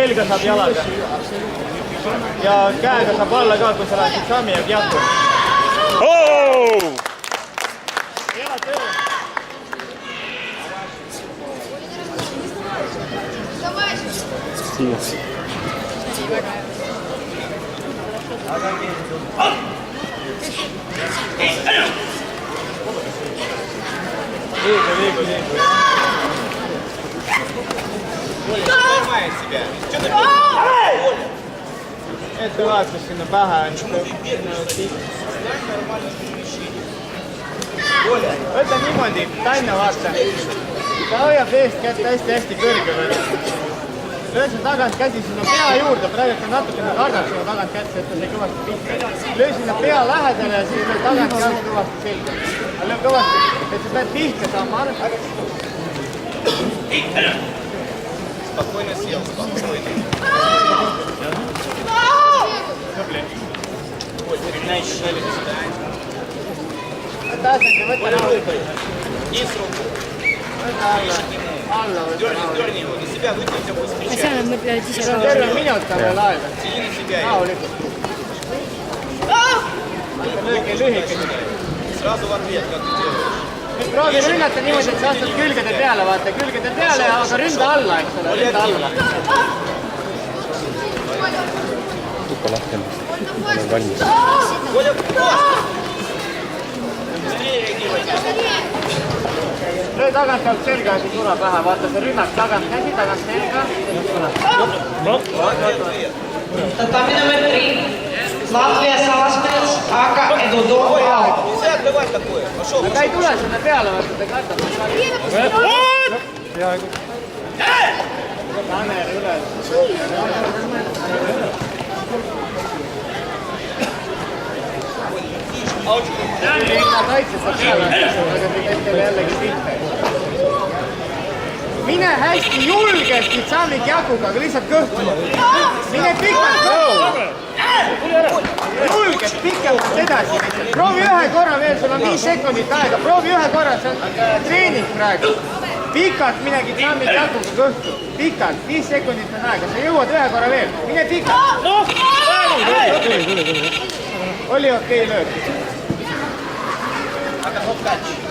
selga saab jalaga. Ja käega saab alla ka, kui sa lähed sammi ja jahku. Hea töö! Liigu. Ette vaatas sinna pähe. Võta niimoodi, Tanna vaata. Ta hoiab eest kätt hästi kõrge. Löö see tagant käsi sinna pea juurde, praegu ta natukene kardab sinna tagant kätte, et ta sai kõvasti pihta. Löö sinna pea lähedale ja siis löö tagant käsi kõvasti selga. Löö kõvasti, et sa pead pihta saama. Spokojno съел, spokojno. Võta asendja, võta rahulikult. Низ руку. Alla võta rahulikult. Дерни его, на себя вытяни, у тебя будет встречать. Asjana mõtled ise ka. Terve minut on veel aega. Тяни на себя. Rahulikult. Lööge lühikene. Сразу в ответ, как ты делаешь. Nüüd proovi rünnata niimoodi, et sa astad külgede peale, vaata, külgede peale, aga ründa alla, eks ole, ründa alla. Tuppa lahti, olen valmis. Löö tagant pealt selga ja siis ura pähe, vaata see rünnak tagant käsi, tagant selga. Татами номер 3. Латвия Саласпилс, Ака Эдудов. Нельзя отдавать такое. Пошел. Aga ei tule sinna peale, vaata, ta katab. Tanner üles. Linna kaitses saab peale, aga teile jällegi pihta. Mine hästi julgesti sammid jaguga, aga lihtsalt kõhtu. Mine pikalt kõhtu. Julged pikemalt edasi. Proovi ühe korra veel, sul on 5 sekundit aega. Proovi ühe korra, see on treening praegu. Pikalt minegi sammid jaguga kõhtu. Pikalt, 5 sekundit on aega. Sa jõuad ühe korra veel. Mine pikalt. Oli okei löök. Aga hop catch.